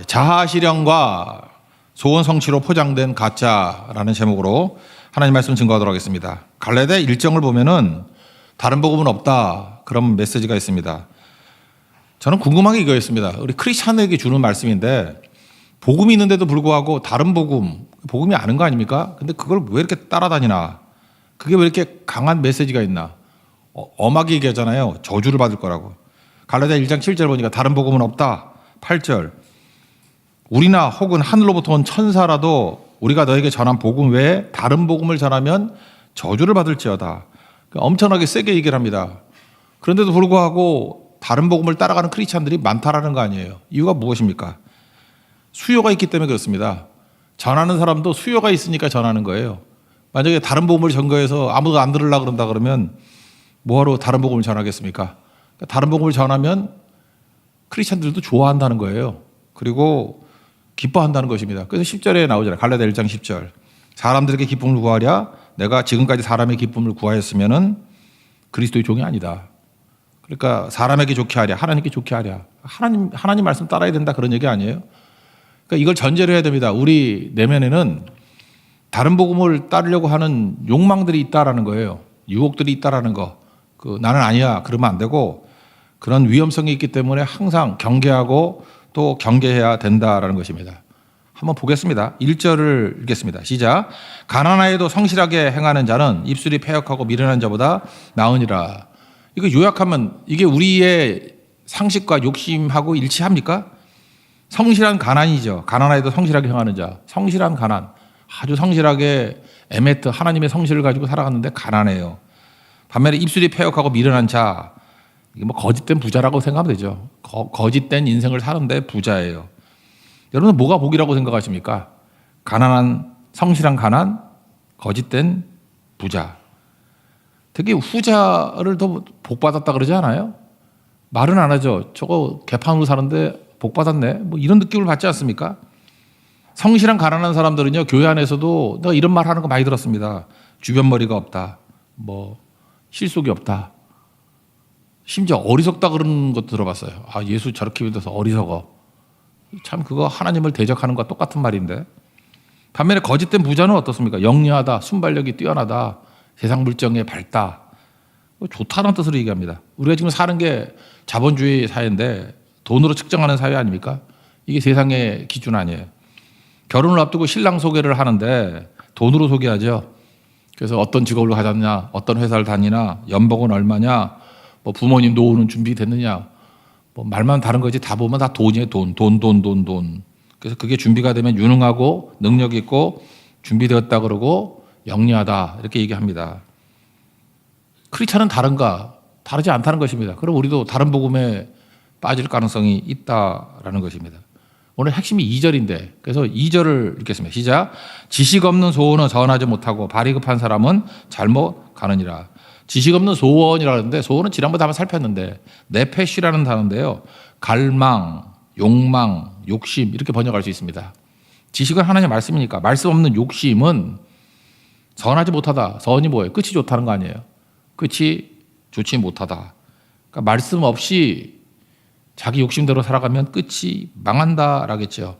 자아 실현과 소원 성취로 포장된 가짜라는 제목으로 하나님 말씀 증거하도록 하겠습니다. 갈라디아 1장을 보면은 다른 복음은 없다, 그런 메시지가 있습니다. 저는 궁금한 게 이거였습니다. 우리 크리스찬에게 주는 말씀인데 복음이 있는데도 불구하고 다른 복음이 아는 거 아닙니까? 근데 그걸 왜 이렇게 따라다니나? 그게 왜 이렇게 강한 메시지가 있나? 엄하게 얘기하잖아요. 저주를 받을 거라고. 갈라디아 1장 7절 보니까 다른 복음은 없다. 8절. 우리나 혹은 하늘로부터 온 천사라도 우리가 너에게 전한 복음 외에 다른 복음을 전하면 저주를 받을지어다. 엄청나게 세게 얘기를 합니다. 그런데도 불구하고 다른 복음을 따라가는 크리스찬들이 많다라는 거 아니에요. 이유가 무엇입니까? 수요가 있기 때문에 그렇습니다. 전하는 사람도 수요가 있으니까 전하는 거예요. 만약에 다른 복음을 전거해서 아무도 안 들으려고 그런다 그러면 뭐하러 다른 복음을 전하겠습니까? 다른 복음을 전하면 크리스찬들도 좋아한다는 거예요. 그리고 기뻐한다는 것입니다. 그래서 10절에 나오잖아요. 갈라디아 1장 10절. 사람들에게 기쁨을 구하랴. 내가 지금까지 사람의 기쁨을 구하였으면은 그리스도의 종이 아니다. 그러니까 사람에게 좋게 하랴, 하나님께 좋게 하랴. 하나님 말씀 따라야 된다, 그런 얘기 아니에요. 그러니까 이걸 전제로 해야 됩니다. 우리 내면에는 다른 복음을 따르려고 하는 욕망들이 있다라는 거예요. 유혹들이 있다라는 거. 나는 아니야, 그러면 안 되고, 그런 위험성이 있기 때문에 항상 경계하고 또 경계해야 된다라는 것입니다. 한번 보겠습니다. 1절을 읽겠습니다. 시작. 가난하여도 성실하게 행하는 자는 입술이 패역하고 미련한 자보다 나으니라. 이거 요약하면 이게 우리의 상식과 욕심하고 일치합니까? 성실한 가난이죠. 가난하여도 성실하게 행하는 자. 성실한 가난. 아주 성실하게 에메트, 하나님의 성실을 가지고 살아갔는데 가난해요. 반면에 입술이 패역하고 미련한 자. 이게 뭐 거짓된 부자라고 생각하면 되죠. 거짓된 인생을 사는데 부자예요. 여러분은 뭐가 복이라고 생각하십니까? 가난한, 성실한 가난, 거짓된 부자. 되게 후자를 더 복받았다 그러지 않아요? 말은 안 하죠. 저거 개판으로 사는데 복받았네. 뭐 이런 느낌을 받지 않습니까? 성실한 가난한 사람들은요, 교회 안에서도 내가 이런 말 하는 거 많이 들었습니다. 주변머리가 없다. 뭐 실속이 없다. 심지어 어리석다 그러는 것도 들어봤어요. 아, 예수 저렇게 믿어서 어리석어. 참 그거 하나님을 대적하는 것과 똑같은 말인데. 반면에 거짓된 부자는 어떻습니까? 영리하다, 순발력이 뛰어나다, 세상 물정에 밝다. 좋다는 뜻으로 얘기합니다. 우리가 지금 사는 게 자본주의 사회인데 돈으로 측정하는 사회 아닙니까? 이게 세상의 기준 아니에요. 결혼을 앞두고 신랑 소개를 하는데 돈으로 소개하죠. 그래서 어떤 직업을 가졌냐, 어떤 회사를 다니나, 연봉은 얼마냐, 뭐 부모님 노후는 준비됐느냐, 뭐 말만 다른 거지 다 보면 다 돈이에요. 돈. 그래서 그게 준비가 되면 유능하고 능력 있고 준비되었다 그러고 영리하다 이렇게 얘기합니다. 크리스찬은 다른가? 다르지 않다는 것입니다. 그럼 우리도 다른 복음에 빠질 가능성이 있다라는 것입니다. 오늘 핵심이 2절인데 그래서 2절을 읽겠습니다. 시작. 지식 없는 소원은 전하지 못하고 발이 급한 사람은 잘못 가느니라. 지식 없는 소원이라고 하는데 소원은 지난번에 한번 살폈는데 네페시라는 단어인데요. 갈망, 욕망, 욕심 이렇게 번역할 수 있습니다. 지식은 하나님의 말씀이니까 말씀 없는 욕심은 선하지 못하다. 선이 뭐예요? 끝이 좋다는 거 아니에요? 끝이 좋지 못하다. 그러니까 말씀 없이 자기 욕심대로 살아가면 끝이 망한다라겠죠.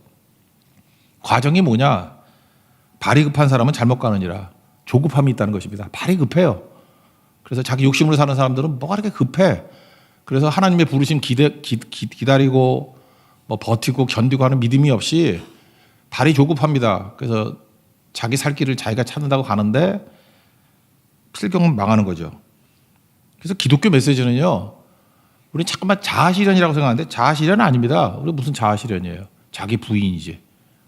과정이 뭐냐? 발이 급한 사람은 잘못 가느니라. 조급함이 있다는 것입니다. 발이 급해요. 그래서 자기 욕심으로 사는 사람들은 뭐가 그렇게 급해? 그래서 하나님의 부르심 기다리고 뭐 버티고 견디고 하는 믿음이 없이 발이 조급합니다. 그래서 자기 살 길을 자기가 찾는다고 가는데 필경은 망하는 거죠. 그래서 기독교 메시지는요, 우리 잠깐만 자아실현이라고 생각하는데 자아실현은 아닙니다. 우리 무슨 자아실현이에요? 자기 부인이지.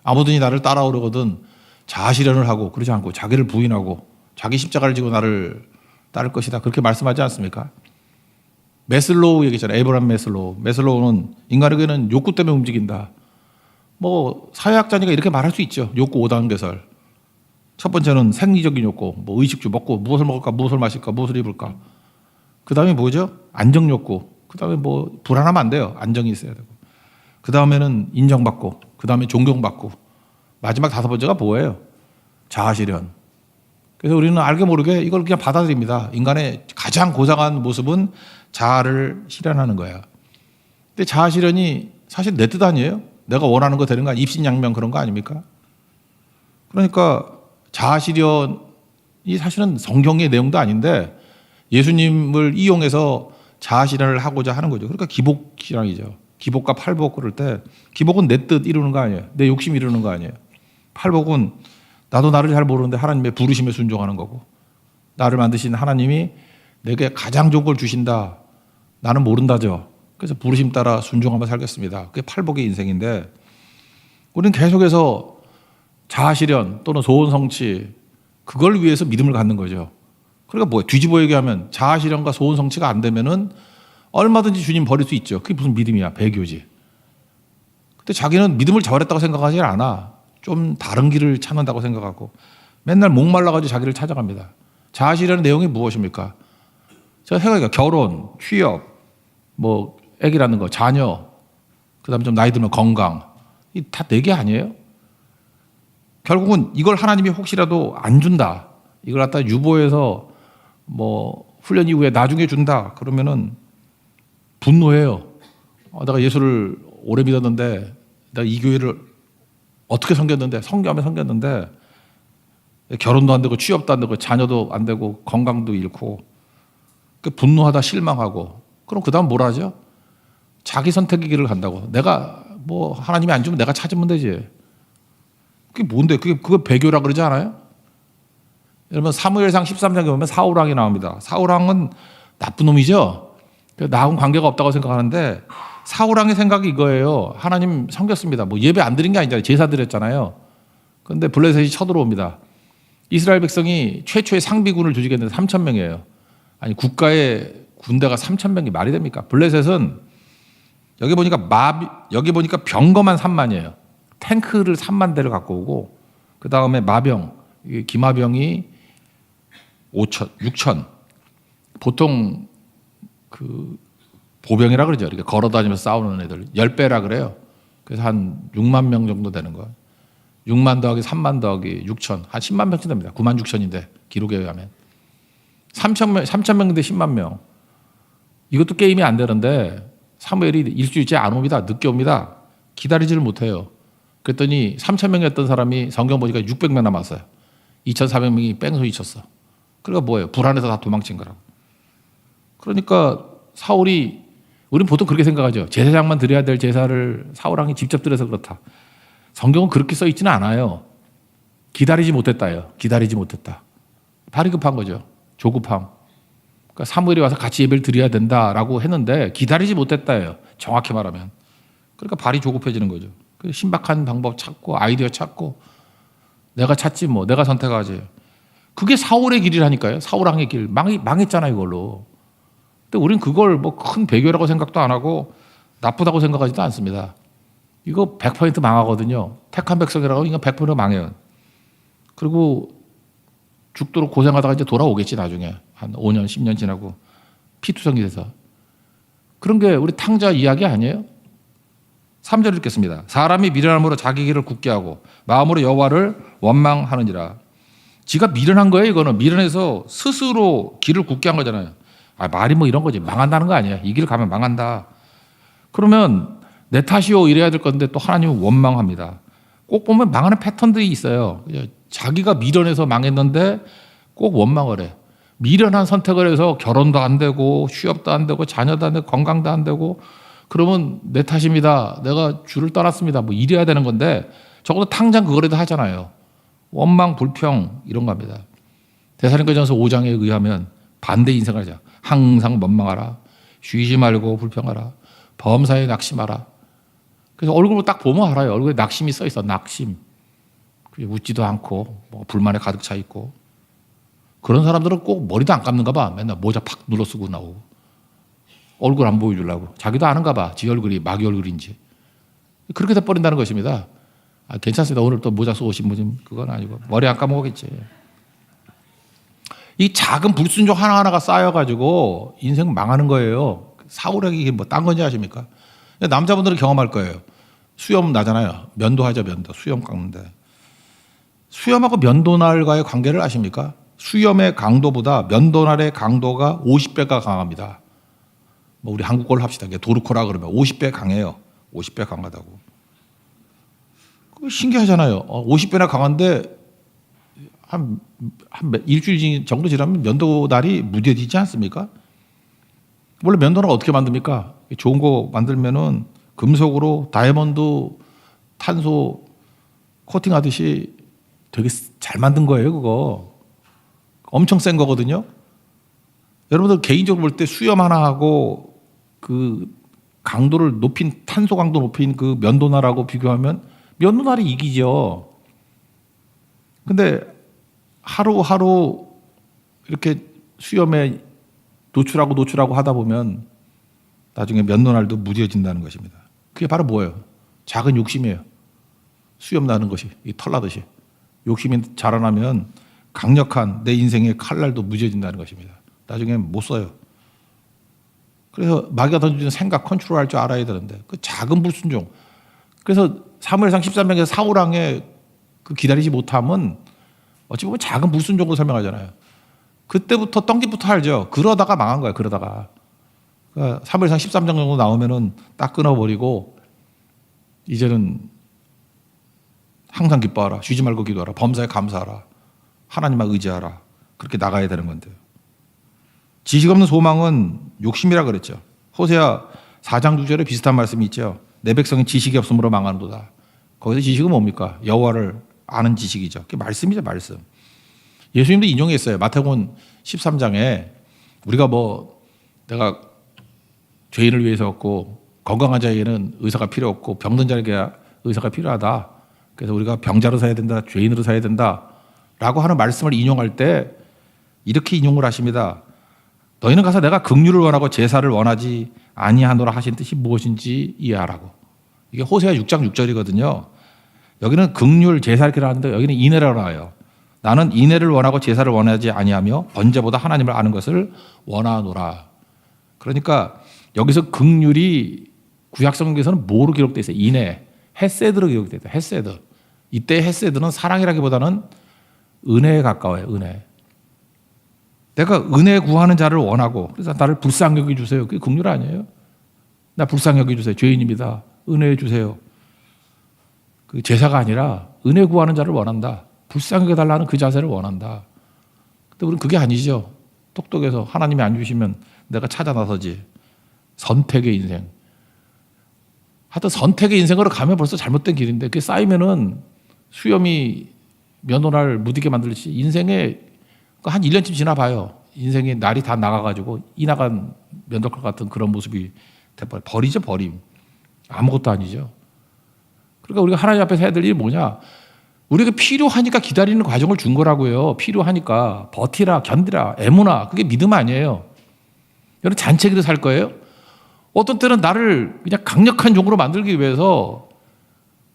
아무든지 나를 따라오려거든 자아실현을 하고 그러지 않고 자기를 부인하고 자기 십자가를 지고 나를 따를 것이다. 그렇게 말씀하지 않습니까? 메슬로우 얘기잖아요. 에이브라함 메슬로우. 메슬로우는 인간에게는 욕구 때문에 움직인다. 뭐 사회학자니까 이렇게 말할 수 있죠. 욕구 5단 계설. 첫 번째는 생리적인 욕구. 뭐 의식주 먹고 무엇을 먹을까, 무엇을 마실까, 무엇을 입을까. 그 다음에 뭐죠? 안정 욕구. 그 다음에 뭐 불안하면 안 돼요. 안정이 있어야 되고. 그 다음에는 인정받고. 그 다음에 존경받고. 마지막 5번째가 뭐예요? 자아실현. 그래서 우리는 알게 모르게 이걸 그냥 받아들입니다. 인간의 가장 고상한 모습은 자아를 실현하는 거야. 근데 자아 실현이 사실 내 뜻 아니에요? 내가 원하는 거 되는 거 아니야? 입신양명 그런 거 아닙니까? 그러니까 자아실현이 사실은 성경의 내용도 아닌데 예수님을 이용해서 자아실현을 하고자 하는 거죠. 그러니까 기복신앙이죠. 기복과 팔복 그럴 때 기복은 내 뜻 이루는 거 아니에요. 내 욕심 이루는 거 아니에요. 팔복은 나도 나를 잘 모르는데 하나님의 부르심에 순종하는 거고 나를 만드신 하나님이 내게 가장 좋은 걸 주신다. 나는 모른다죠. 그래서 부르심 따라 순종하며 살겠습니다. 그게 팔복의 인생인데 우리는 계속해서 자아실현 또는 소원 성취 그걸 위해서 믿음을 갖는 거죠. 그러니까 뭐야? 뒤집어 얘기하면 자아실현과 소원 성취가 안 되면은 얼마든지 주님 버릴 수 있죠. 그게 무슨 믿음이야? 배교지. 근데 자기는 믿음을 저버렸다고 생각하지 않아. 좀 다른 길을 찾는다고 생각하고 맨날 목말라가지고 자기를 찾아갑니다. 자아실현의 내용이 무엇입니까? 제가 생각해요. 결혼, 취업, 뭐 아기 낳는 거, 자녀, 그다음에 좀 나이 들면 건강. 이 다 내 게 아니에요? 결국은 이걸 하나님이 혹시라도 안 준다. 이걸 갖다 유보해서 뭐 훈련 이후에 나중에 준다. 그러면은 분노해요. 내가 예수를 오래 믿었는데 내가 이 교회를 어떻게 섬겼는데 성교하며 섬겼는데 결혼도 안 되고 취업도 안 되고 자녀도 안 되고 건강도 잃고 분노하다 실망하고 그럼 그 다음 뭘 하죠? 자기 선택의 길을 간다고. 내가 뭐 하나님이 안 주면 내가 찾으면 되지. 그게 뭔데? 그거 배교라 그러지 않아요? 여러분 사무엘상 13장에 보면 사울왕이 나옵니다. 사울왕은 나쁜 놈이죠. 나하고는 관계가 없다고 생각하는데 사울왕의 생각이 이거예요. 하나님 섬겼습니다. 뭐 예배 안 드린 게 아니잖아요. 제사 드렸잖아요. 그런데 블레셋이 쳐들어옵니다. 이스라엘 백성이 최초의 상비군을 조직했는데 3,000명이에요. 아니 국가의 군대가 3,000명이 말이 됩니까? 블레셋은 여기 보니까 병거만 3만이에요. 탱크를 3만 대를 갖고 오고 그 다음에 마병, 기마병이 5천, 6천. 보통 그 보병이라 그러죠. 이렇게 걸어다니면서 싸우는 애들 10배라 그래요. 그래서 한 6만 명 정도 되는 거예요. 6만 더하기 3만 더하기 6천, 한 10만 명쯤 됩니다. 9만 6천인데 기록에 의하면 3천 명인데 10만 명. 이것도 게임이 안 되는데 사무엘이 일주일째 안 옵니다. 늦게 옵니다. 기다리지를 못해요. 그랬더니 3천 명이었던 사람이 성경 보니까 600명 남았어요. 2,400명이 뺑소니 쳤어. 그러니까 뭐예요? 불안해서 다 도망친 거라고. 그러니까 사울이 우리는 보통 그렇게 생각하죠. 제사장만 드려야 될 제사를 사울왕이 직접 드려서 그렇다. 성경은 그렇게 써 있지는 않아요. 기다리지 못했다요. 기다리지 못했다. 발이 급한 거죠. 조급함. 그러니까 사무엘이 와서 같이 예배를 드려야 된다라고 했는데 기다리지 못했다예요. 정확히 말하면. 그러니까 발이 조급해지는 거죠. 신박한 방법 찾고 아이디어 찾고 내가 찾지 뭐 내가 선택하지. 그게 사울의 길이라니까요. 사울왕의 길. 망했잖아요 이걸로. 근데 우린 그걸 뭐 큰 배교라고 생각도 안 하고 나쁘다고 생각하지도 않습니다. 이거 100% 망하거든요. 택한 백성이라고 이거 100% 망해요. 그리고 죽도록 고생하다가 이제 돌아오겠지 나중에. 한 5년 10년 지나고 피투성이 돼서. 그런 게 우리 탕자 이야기 아니에요? 3절 읽겠습니다. 사람이 미련함으로 자기 길을 굳게 하고 마음으로 여호와를 원망하느니라. 지가 미련한 거예요. 이거는 미련해서 스스로 길을 굳게 한 거잖아요. 말이 뭐 이런 거지. 망한다는 거 아니야. 이 길 가면 망한다. 그러면 내 탓이요 이래야 될 건데 또 하나님은 원망합니다. 꼭 보면 망하는 패턴들이 있어요. 자기가 미련해서 망했는데 꼭 원망을 해. 미련한 선택을 해서 결혼도 안 되고 취업도 안 되고 자녀도 안 되고 건강도 안 되고 그러면 내 탓입니다. 내가 줄을 떠났습니다. 뭐 이래야 되는 건데 적어도 당장 그거라도 하잖아요. 원망, 불평 이런 겁니다. 데살로니가전서 5장에 의하면 반대 인생을 하자. 항상 원망하라. 쉬지 말고 불평하라. 범사에 낙심하라. 그래서 얼굴을 딱 보면 알아요. 얼굴에 낙심이 써 있어. 낙심. 웃지도 않고 뭐 불만에 가득 차 있고 그런 사람들은 꼭 머리도 안 감는가 봐. 맨날 모자 팍 눌러 쓰고 나오고 얼굴 안 보여주려고. 자기도 아는가 봐. 지 얼굴이 마귀 얼굴인지. 그렇게 돼버린다는 것입니다. 괜찮습니다. 오늘 또 모자 쓰고 오신 분 그건 아니고 머리 안 감아오겠지. 이 작은 불순종 하나하나가 쌓여가지고 인생 망하는 거예요. 사울에게 이게 뭐 딴 건지 아십니까? 남자분들은 경험할 거예요. 수염 나잖아요. 면도하죠, 면도. 수염 깎는데. 수염하고 면도날과의 관계를 아십니까? 수염의 강도보다 면도날의 강도가 50배가 강합니다. 뭐 우리 한국 걸로 합시다. 도르코라 그러면 50배 강해요. 50배 강하다고. 신기하잖아요. 50배나 강한데 한 일주일 정도 지나면 면도날이 무뎌지지 않습니까? 원래 면도날 어떻게 만듭니까? 좋은 거 만들면은 금속으로 다이아몬드, 탄소 코팅하듯이 되게 잘 만든 거예요, 그거. 엄청 센 거거든요. 여러분들 개인적으로 볼 때 수염 하나 하고 그 강도를 높인 탄소 강도 높인 그 면도날하고 비교하면 면도날이 이기죠. 근데 하루하루 이렇게 수염에 노출하고 하다 보면 나중에 면도날도 무뎌진다는 것입니다. 그게 바로 뭐예요? 작은 욕심이에요. 수염 나는 것이, 이 털 나듯이. 욕심이 자라나면 강력한 내 인생의 칼날도 무뎌진다는 것입니다. 나중에 못 써요. 그래서 마귀가 던져주는 생각 컨트롤할 줄 알아야 되는데 그 작은 불순종. 그래서 사무엘상 13장에서 사울왕의 그 기다리지 못함은 어찌 보면 작은 불순종으로 설명하잖아요. 그때부터 떵기부터 알죠. 그러다가 망한 거예요. 그러다가. 그러니까 사무엘상 13장 정도 나오면은 딱 끊어버리고 이제는 항상 기뻐하라. 쉬지 말고 기도하라. 범사에 감사하라. 하나님만 의지하라. 그렇게 나가야 되는 건데요. 지식 없는 소망은 욕심이라 그랬죠. 호세아 4장 6절에 비슷한 말씀이 있죠. 내 백성이 지식이 없으므로 망하는도다. 거기서 지식은 뭡니까? 여호와를 아는 지식이죠. 그게 말씀이죠, 말씀. 예수님도 인용했어요. 마태복음 13장에 우리가 내가 죄인을 위해서였고 건강한 자에게는 의사가 필요 없고 병든 자에게 의사가 필요하다. 그래서 우리가 병자로 사야 된다, 죄인으로 사야 된다라고 하는 말씀을 인용할 때 이렇게 인용을 하십니다. 너희는 가서 내가 긍휼을 원하고 제사를 원하지 아니하노라 하신 뜻이 무엇인지 이해하라고. 이게 호세아 6장 6절이거든요. 여기는 긍휼 제사 이렇게 하는데 여기는 인애라고 나와요. 나는 인애를 원하고 제사를 원하지 아니하며 번제보다 하나님을 아는 것을 원하노라. 그러니까 여기서 긍휼이 구약 성경에서는 뭐로 기록되어 있어요? 인애, 헤세드로 기록되어 있어요. 헤세드. 이때 헤세드는 사랑이라기보다는 은혜에 가까워요. 은혜. 내가 은혜 구하는 자를 원하고 그래서 나를 불쌍히 여겨주세요. 그게 긍휼 아니에요? 나 불쌍히 여겨주세요. 죄인입니다. 은혜해 주세요. 그 제사가 아니라 은혜 구하는 자를 원한다. 불쌍히 여겨달라는 그 자세를 원한다. 근데 우리는 그게 아니죠. 똑똑해서 하나님이 안 주시면 내가 찾아 나서지. 선택의 인생. 하여튼 선택의 인생으로 가면 벌써 잘못된 길인데 그게 쌓이면은 수염이 면도날 무디게 만들듯이 인생에 한 1년쯤 지나봐요. 인생의 날이 다 나가가지고 이 나간 면도칼 같은 그런 모습이 돼버려. 버리죠, 버림. 아무것도 아니죠. 그러니까 우리가 하나님 앞에서 해야 될 일이 뭐냐? 우리가 필요하니까 기다리는 과정을 준 거라고요. 필요하니까 버티라, 견디라, 애무나 그게 믿음 아니에요. 여러분 잔챙이로 살 거예요? 어떤 때는 나를 그냥 강력한 종으로 만들기 위해서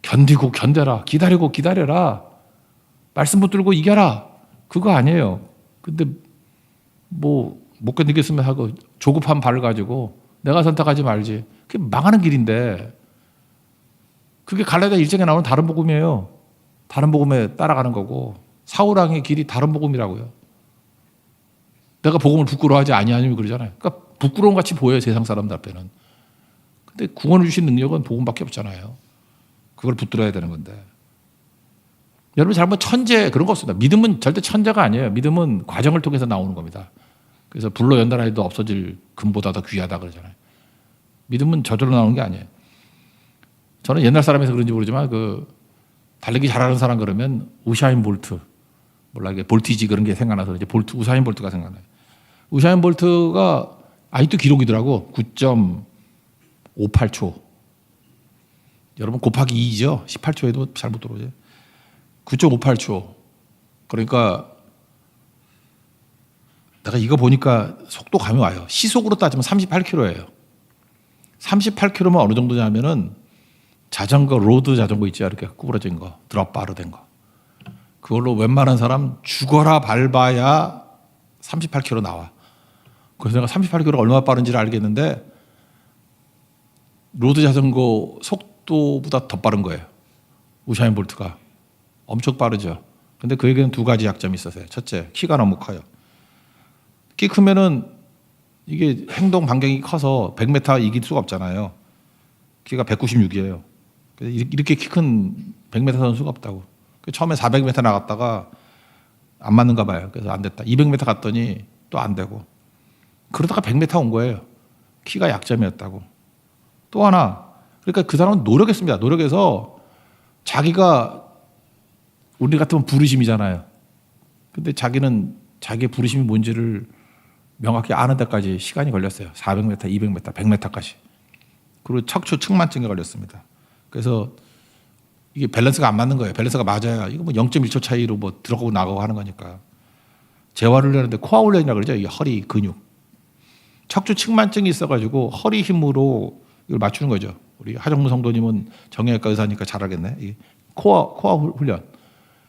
견디고 견뎌라, 기다리고 기다려라, 말씀 붙들고 이겨라. 그거 아니에요. 근데 못 견디겠으면 하고 조급한 발을 가지고 내가 선택하지 말지. 그게 망하는 길인데 그게 갈라디아 1장에 나오는 다른 복음이에요. 다른 복음에 따라가는 거고 사울왕의 길이 다른 복음이라고요. 내가 복음을 부끄러워하지 아니하니 그러잖아요. 그러니까 부끄러움 같이 보여요. 세상 사람들 앞에는. 근데 구원을 주신 능력은 복음밖에 없잖아요. 그걸 붙들어야 되는 건데. 여러분 잘못 천재 그런 거 없습니다. 믿음은 절대 천재가 아니에요. 믿음은 과정을 통해서 나오는 겁니다. 그래서 불로 연단하여도 없어질 금보다 더 귀하다 그러잖아요. 믿음은 저절로 나오는 게 아니에요. 저는 옛날 사람에서 그런지 모르지만 달리기 잘하는 사람 그러면 우사인 볼트 몰라 이게 볼티지 그런 게 생각나서 이제 우사인 볼트가 생각나요. 우사인 볼트가 아직도 기록이더라고. 9.58초. 여러분 곱하기 2죠. 18초에도 잘 못 들어오죠. 9.58초. 그러니까 내가 이거 보니까 속도감이 와요. 시속으로 따지면 38km예요. 38km면 어느 정도냐면은 자전거, 로드 자전거 있죠. 이렇게 구부러진 거, 드롭바로 된 거. 그걸로 웬만한 사람 죽어라 밟아야 38km 나와. 그래서 내가 38km가 얼마나 빠른지를 알겠는데 로드 자전거 속도보다 더 빠른 거예요. 우사인 볼트가. 엄청 빠르죠. 근데 그에게는 두 가지 약점이 있었어요. 첫째, 키가 너무 커요. 키 크면은 이게 행동 반경이 커서 100m 이길 수가 없잖아요. 키가 196이에요. 이렇게 키 큰 100m 선수가 없다고. 처음에 400m 나갔다가 안 맞는가 봐요. 그래서 안 됐다. 200m 갔더니 또 안 되고. 그러다가 100m 온 거예요. 키가 약점이었다고. 또 하나. 그러니까 그 사람은 노력했습니다. 노력해서 자기가 우리 같으면 부르심이잖아요. 근데 자기는 자기의 부르심이 뭔지를 명확히 아는 데까지 시간이 걸렸어요. 400m, 200m, 100m까지. 그리고 척추 측만증에 걸렸습니다. 그래서 이게 밸런스가 안 맞는 거예요. 밸런스가 맞아야 이거 뭐 0.1초 차이로 뭐 들어가고 나가고 하는 거니까. 재활을 하는데 코어 훈련이라고 그러죠. 이게 허리 근육. 척추 측만증이 있어가지고 허리 힘으로 이걸 맞추는 거죠. 우리 하정무 성도님은 정형외과 의사니까 잘 알겠네. 이 코어 훈련.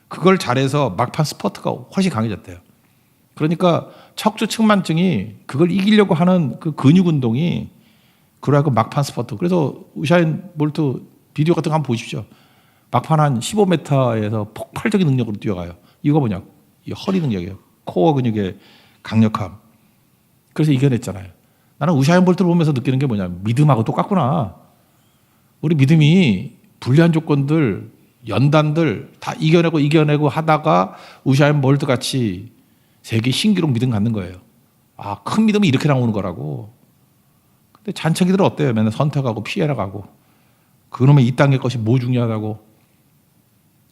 그걸 잘해서 막판 스퍼트가 훨씬 강해졌대요. 그러니까 척추 측만증이 그걸 이기려고 하는 그 근육 운동이 그러고 막판 스퍼트. 그래서 우샤인 볼트 비디오 같은 거 한번 보십시오. 막판 한 15m에서 폭발적인 능력으로 뛰어가요. 이거 뭐냐? 이 허리 능력이에요. 코어 근육의 강력함. 그래서 이겨냈잖아요. 나는 우샤인 볼트를 보면서 느끼는 게 뭐냐? 믿음하고 똑같구나. 우리 믿음이 불리한 조건들, 연단들 다 이겨내고 하다가 우샤인 볼트 같이 세계 신기록 믿음 갖는 거예요. 아, 큰 믿음이 이렇게 나오는 거라고. 근데 잔챙이들은 어때요? 맨날 선택하고 피해나가고. 그놈의 이 땅의 것이 뭐 중요하다고.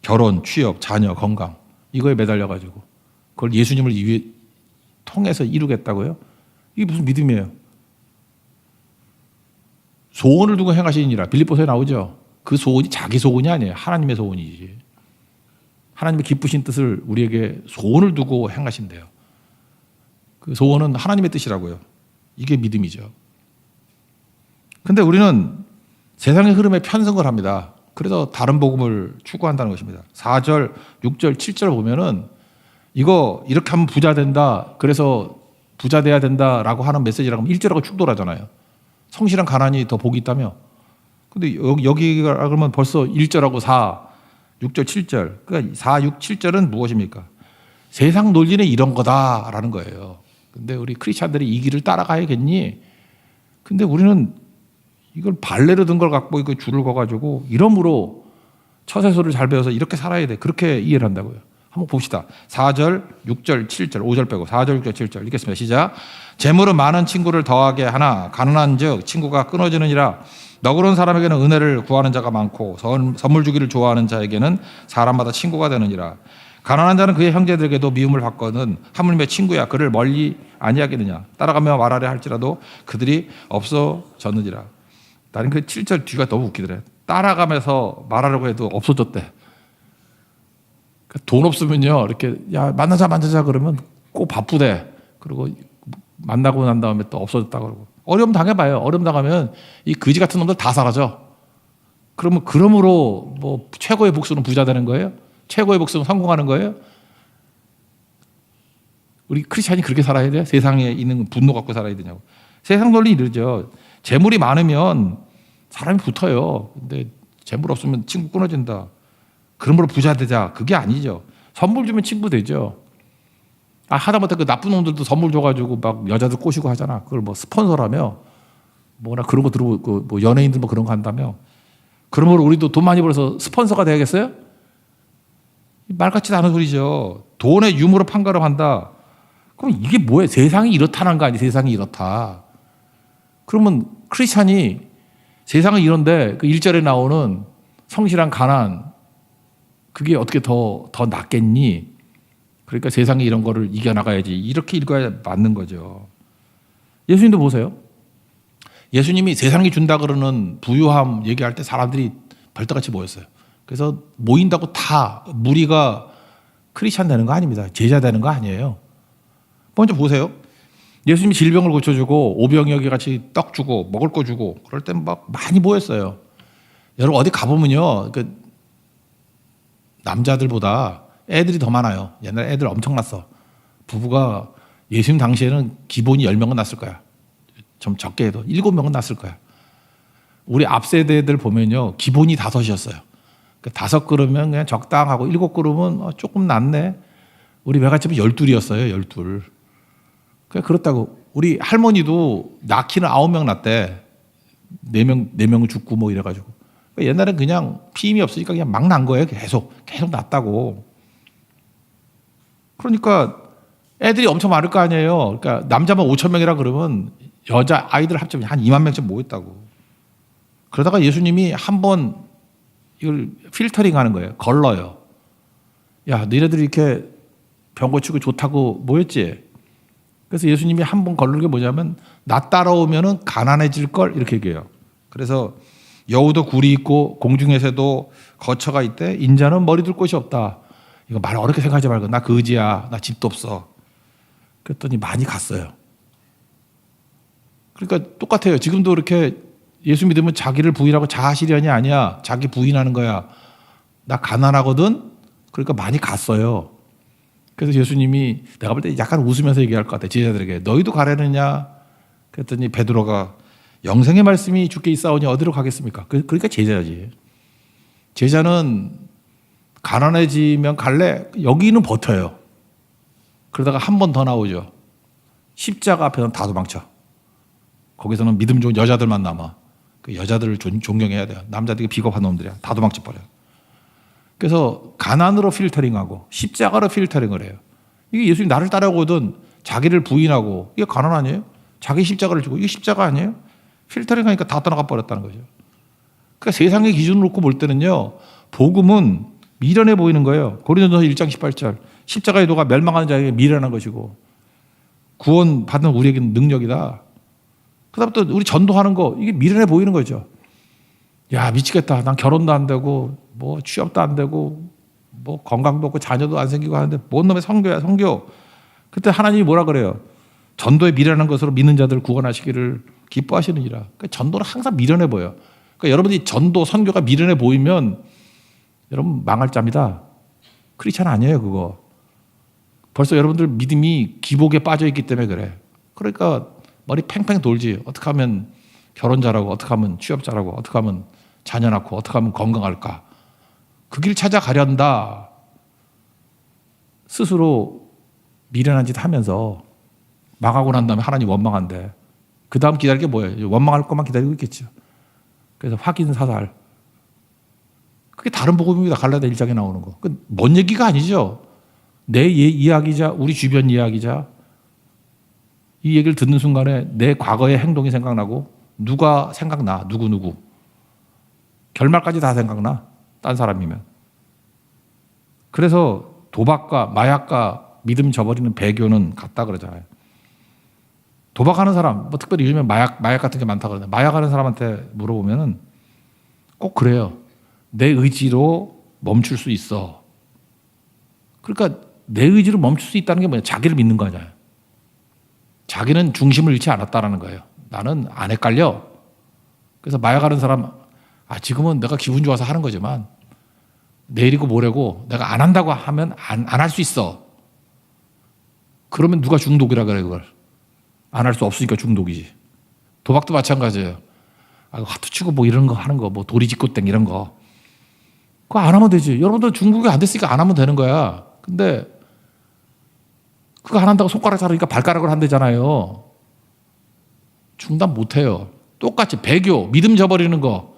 결혼, 취업, 자녀, 건강 이거에 매달려가지고 그걸 예수님을 통해서 이루겠다고요? 이게 무슨 믿음이에요? 소원을 두고 행하시니라 빌립보서에 나오죠. 그 소원이 자기 소원이 아니에요. 하나님의 소원이지. 하나님의 기쁘신 뜻을 우리에게 소원을 두고 행하신대요. 그 소원은 하나님의 뜻이라고요. 이게 믿음이죠. 근데 우리는 세상의 흐름에 편승을 합니다. 그래서 다른 복음을 추구한다는 것입니다. 4절, 6절, 7절 보면은 이거 이렇게 하면 부자 된다. 그래서 부자 돼야 된다라고 하는 메시지라고 하면 1절하고 충돌하잖아요. 성실한 가난이 더 복이 있다며. 근데 여기가 그러면 벌써 1절하고 4, 6절, 7절. 그러니까 4, 6, 7절은 무엇입니까? 세상 논리는 이런 거다라는 거예요. 근데 우리 크리스찬들이 이 길을 따라가야겠니? 근데 우리는 이걸 발레로 든 걸 갖고 이거 줄을 그어가지고 이러므로 처세소를 잘 배워서 이렇게 살아야 돼. 그렇게 이해를 한다고요. 한번 봅시다. 4절, 6절, 7절, 5절 빼고 4절, 6절, 7절 읽겠습니다. 시작. 재물은 많은 친구를 더하게 하나 가난한 즉 친구가 끊어지느니라. 너그러운 사람에게는 은혜를 구하는 자가 많고 선물 주기를 좋아하는 자에게는 사람마다 친구가 되느니라. 가난한 자는 그의 형제들에게도 미움을 받거든 하물며 친구야 그를 멀리 아니하겠느냐. 따라가며 말하려 할지라도 그들이 없어졌느니라. 나는 그 7절 뒤가 너무 웃기더래. 따라가면서 말하려고 해도 없어졌대. 돈 없으면요, 이렇게, 야, 만나자 그러면 꼭 바쁘대. 그리고 만나고 난 다음에 또 없어졌다 그러고. 어려움 당해봐요. 어려움 당하면 이 거지 같은 놈들 다 사라져. 그러므로 뭐 최고의 복수는 부자 되는 거예요? 최고의 복수는 성공하는 거예요? 우리 크리스찬이 그렇게 살아야 돼요? 세상에 있는 분노 갖고 살아야 되냐고. 세상 논리 이러죠. 재물이 많으면 사람이 붙어요. 근데 재물 없으면 친구 끊어진다. 그러므로 부자 되자. 그게 아니죠. 선물 주면 친구 되죠. 하다못해 그 나쁜 놈들도 선물 줘가지고 막 여자들 꼬시고 하잖아. 그걸 뭐 스폰서라며 뭐나 그런 거 들어보고 뭐 연예인들 뭐 그런 거 한다며. 그러므로 우리도 돈 많이 벌어서 스폰서가 돼야겠어요? 말 같지도 않은 소리죠. 돈의 유무로 판가름한다. 그럼 이게 뭐예요? 세상이 이렇다는 거 아니에요? 세상이 이렇다. 그러면 크리스찬이 세상은 이런데 그 1절에 나오는 성실한 가난 그게 어떻게 더 낫겠니? 그러니까 세상에 이런 거를 이겨나가야지. 이렇게 읽어야 맞는 거죠. 예수님도 보세요. 예수님이 세상이 준다 그러는 부유함 얘기할 때 사람들이 벌떡같이 모였어요. 그래서 모인다고 다 무리가 크리스찬 되는 거 아닙니다. 제자 되는 거 아니에요. 먼저 보세요. 예수님이 질병을 고쳐주고 오병이어게 같이 떡 주고 먹을 거 주고 그럴 땐 막 많이 모였어요. 여러분 어디 가보면요. 그 남자들보다 애들이 더 많아요. 옛날에 애들 엄청났어. 부부가 예수님 당시에는 기본이 10명은 났을 거야. 좀 적게 해도 7명은 났을 거야. 우리 앞 세대들 보면요. 기본이 5이었어요. 5 그러면 그냥 적당하고 7 그러면 조금 낫네. 우리 외갓집은 12이었어요. 12. 그렇다고. 우리 할머니도 낳기는 9명 낳대. 4명은 죽고 뭐 이래가지고. 옛날엔 그냥 피임이 없으니까 그냥 막 난 거예요. 계속 났다고. 그러니까 애들이 엄청 많을 거 아니에요. 그러니까 남자만 5천 명이라 그러면 여자 아이들 합치면 한 2만 명쯤 모였다고. 그러다가 예수님이 한번 이걸 필터링 하는 거예요. 걸러요. 야, 너희들이 이렇게 병 고치고 좋다고 모였지? 그래서 예수님이 한번 걸르는 게 뭐냐면 나 따라오면은 가난해질 걸 이렇게 얘기해요. 그래서 여우도 굴이 있고 공중의 새도 거처가 있대. 인자는 머리 둘 곳이 없다. 이거 말 어렵게 생각하지 말고 나 거지야. 나 집도 없어. 그랬더니 많이 갔어요. 그러니까 똑같아요. 지금도 이렇게 예수 믿으면 자기를 부인하고 자아실현이 아니야. 자기 부인하는 거야. 나 가난하거든. 그러니까 많이 갔어요. 그래서 예수님이 내가 볼 때 약간 웃으면서 얘기할 것 같아. 제자들에게 너희도 가려느냐? 그랬더니 베드로가 영생의 말씀이 주께 있사오니 어디로 가겠습니까? 그러니까 제자지. 제자는 가난해지면 갈래? 여기는 버텨요. 그러다가 한 번 더 나오죠. 십자가 앞에서는 다 도망쳐. 거기서는 믿음 좋은 여자들만 남아. 그 여자들을 존경해야 돼요. 남자들이 비겁한 놈들이야. 다 도망쳐 버려요. 그래서 가난으로 필터링하고 십자가로 필터링을 해요. 이게 예수님 나를 따라오거든 자기를 부인하고 이게 가난 아니에요? 자기 십자가를 주고 이게 십자가 아니에요? 필터링하니까 다 떠나가 버렸다는 거죠. 그러니까 세상의 기준으로 놓고 볼 때는요. 복음은 미련해 보이는 거예요. 고린도전서 1장 18절 십자가의 도가 멸망하는 자에게 미련한 것이고 구원 받는 우리에게는 능력이다. 그다음부터 우리 전도하는 거 이게 미련해 보이는 거죠. 야 미치겠다. 난 결혼도 안 되고 뭐 취업도 안 되고 뭐 건강도 없고 자녀도 안 생기고 하는데 뭔 놈의 선교야 선교. 그때 하나님이 뭐라 그래요? 전도에 미련한 것으로 믿는 자들을 구원하시기를 기뻐하시느니라. 그러니까 전도는 항상 미련해 보여요. 그러니까 여러분이 전도 선교가 미련해 보이면 여러분 망할 짭니다. 크리스찬 아니에요 그거. 벌써 여러분들 믿음이 기복에 빠져 있기 때문에 그래. 그러니까 머리 팽팽 돌지. 어떻게 하면 결혼 잘하고 어떻게 하면 취업 잘하고 어떻게 하면 자녀 낳고 어떻게 하면 건강할까. 그 길 찾아가련다. 스스로 미련한 짓 하면서 망하고 난 다음에 하나님 원망한대. 그 다음 기다릴 게 뭐예요? 원망할 것만 기다리고 있겠죠. 그래서 확인 사살. 그게 다른 복음입니다. 갈라디아 1장에 나오는 거. 뭔 얘기가 아니죠. 내 이야기자, 우리 주변 이야기자. 이 얘기를 듣는 순간에 내 과거의 행동이 생각나고 누가 생각나. 누구. 결말까지 다 생각나. 딴 사람이면. 그래서 도박과 마약과 믿음 저버리는 배교는 같다 그러잖아요. 도박하는 사람, 뭐 특별히 요즘에 마약 같은 게 많다 그러는데 마약하는 사람한테 물어보면은 꼭 그래요. 내 의지로 멈출 수 있어. 그러니까 내 의지로 멈출 수 있다는 게 뭐냐? 자기를 믿는 거잖아요. 자기는 중심을 잃지 않았다라는 거예요. 나는 안 헷갈려. 그래서 마약하는 사람, 지금은 내가 기분 좋아서 하는 거지만 내일이고 모레고 내가 안 한다고 하면 안 할 수 있어. 그러면 누가 중독이라 그래 그걸. 안 할 수 없으니까 중독이지. 도박도 마찬가지예요. 화투 치고 뭐 이런 거 하는 거, 뭐 도리지꽃땡 이런 거. 그거 안 하면 되지. 여러분들 중독이 안 됐으니까 안 하면 되는 거야. 근데 그거 안 한다고 손가락 자르니까 발가락을 한대잖아요. 중단 못 해요. 똑같이 배교, 믿음 저버리는 거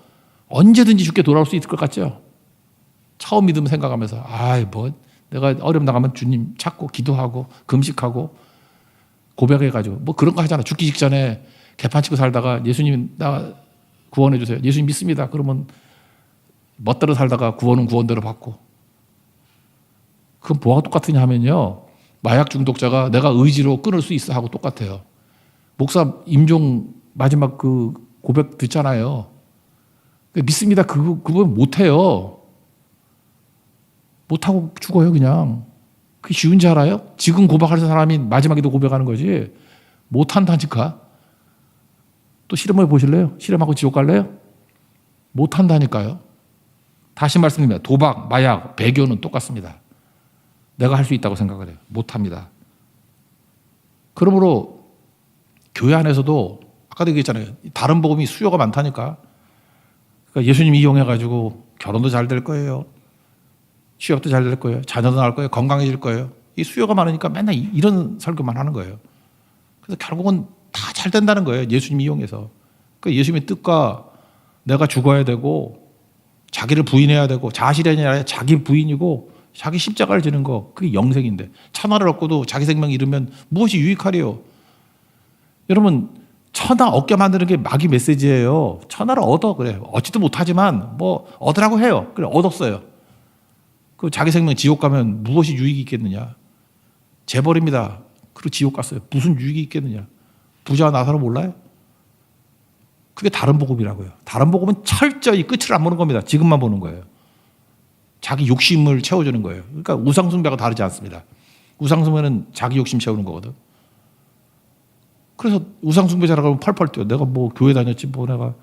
언제든지 죽게 돌아올 수 있을 것 같죠? 처음 믿음 생각하면서 내가 어려움 나가면 주님 찾고 기도하고 금식하고 고백해가지고 뭐 그런 거 하잖아. 죽기 직전에 개판 치고 살다가 예수님 나 구원해 주세요. 예수님 믿습니다. 그러면 멋대로 살다가 구원은 구원대로 받고. 그건 뭐가 똑같으냐 하면요. 마약 중독자가 내가 의지로 끊을 수 있어 하고 똑같아요. 목사 임종 마지막 그 고백 듣잖아요. 믿습니다. 그거 못해요. 못하고 죽어요 그냥. 그게 쉬운지 알아요? 지금 고백할 사람이 마지막에도 고백하는 거지. 못한다니까. 또 실험해 보실래요? 실험하고 지옥 갈래요? 못한다니까요. 다시 말씀드립니다. 도박, 마약, 배교는 똑같습니다. 내가 할 수 있다고 생각을 해요. 못합니다. 그러므로 교회 안에서도 아까도 얘기했잖아요. 다른 복음이 수요가 많다니까. 그러니까 예수님 이용해가지고 결혼도 잘 될 거예요. 취업도 잘 될 거예요. 자녀도 낳을 거예요. 건강해질 거예요. 이 수요가 많으니까 맨날 이런 설교만 하는 거예요. 그래서 결국은 다 잘 된다는 거예요. 예수님 이용해서. 그러니까 예수님의 뜻과 내가 죽어야 되고 자기를 부인해야 되고 자아실현이 아니라 자기 부인이고 자기 십자가를 지는 거 그게 영생인데 천하를 얻고도 자기 생명 잃으면 무엇이 유익하리요? 여러분 천하 얻게 만드는 게 마귀 메시지예요. 천하를 얻어 그래. 얻지도 못하지만 뭐 얻으라고 해요. 그래 얻었어요. 그 자기 생명 지옥 가면 무엇이 유익이 있겠느냐? 재벌입니다. 그리고 지옥 갔어요. 무슨 유익이 있겠느냐? 부자와 나사로 몰라요? 그게 다른 복음이라고요. 다른 복음은 철저히 끝을 안 보는 겁니다. 지금만 보는 거예요. 자기 욕심을 채워주는 거예요. 그러니까 우상숭배가 다르지 않습니다. 우상숭배는 자기 욕심 채우는 거거든. 그래서 우상숭배자라고 하면 펄펄 뛰어. 내가 뭐 교회 다녔지 뭐 내가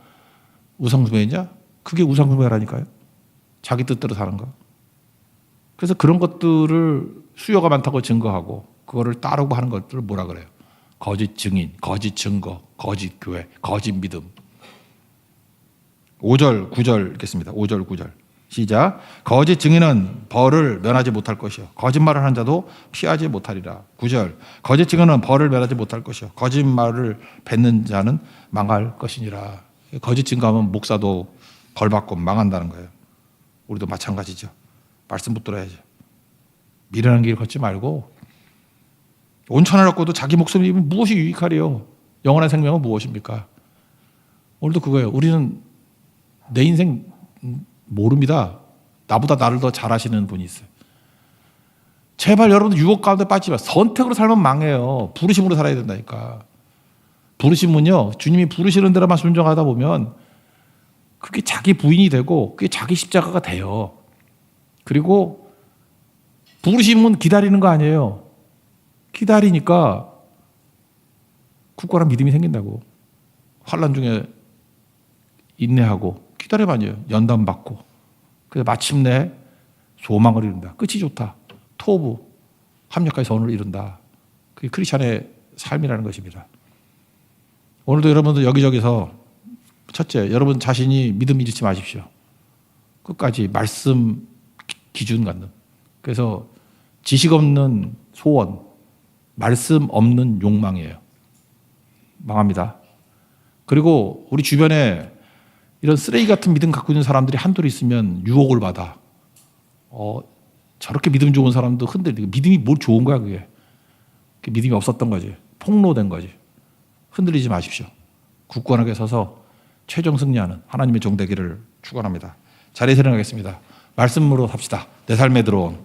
우상숭배냐? 그게 우상숭배라니까요. 자기 뜻대로 사는 거. 그래서 그런 것들을 수요가 많다고 증거하고 그거를 따르고 하는 것들을 뭐라 그래요? 거짓 증인, 거짓 증거, 거짓 교회, 거짓 믿음. 5절, 9절 읽겠습니다. 5절, 9절. 시작. 거짓 증인은 벌을 면하지 못할 것이요. 거짓말을 하는 자도 피하지 못하리라. 9절. 거짓 증인은 벌을 면하지 못할 것이요. 거짓말을 뱉는 자는 망할 것이니라. 거짓 증거하면 목사도 벌 받고 망한다는 거예요. 우리도 마찬가지죠. 말씀 붙들어야죠. 미련한 길 걷지 말고 온천을 얻고도 자기 목숨을 잃으면 무엇이 유익하리요? 영원한 생명은 무엇입니까? 오늘도 그거예요. 우리는 내 인생 모릅니다. 나보다 나를 더 잘 아시는 분이 있어요. 제발 여러분 유혹 가운데 빠지지 마. 선택으로 살면 망해요. 부르심으로 살아야 된다니까. 부르심은요. 주님이 부르시는 대로만 순종하다 보면 그게 자기 부인이 되고 그게 자기 십자가가 돼요. 그리고 부르심은 기다리는 거 아니에요. 기다리니까 굳건한 믿음이 생긴다고. 환난 중에 인내하고 기다려봐요. 연단받고. 그래서 마침내 소망을 이룬다. 끝이 좋다. 토부, 합력과의 선을 이룬다. 그게 크리스찬의 삶이라는 것입니다. 오늘도 여러분들 여기저기서 첫째, 여러분 자신이 믿음 잃지 마십시오. 끝까지 말씀 기준 갖는. 그래서 지식 없는 소원, 말씀 없는 욕망이에요. 망합니다. 그리고 우리 주변에 이런 쓰레기 같은 믿음 갖고 있는 사람들이 한둘 있으면 유혹을 받아. 저렇게 믿음 좋은 사람도 흔들리고. 믿음이 뭘 좋은 거야 그게. 믿음이 없었던 거지. 폭로된 거지. 흔들리지 마십시오. 굳건하게 서서 최종 승리하는 하나님의 종 되기를 축원합니다. 자리에 일어나겠습니다. 말씀으로 삽시다. 내 삶에 들어온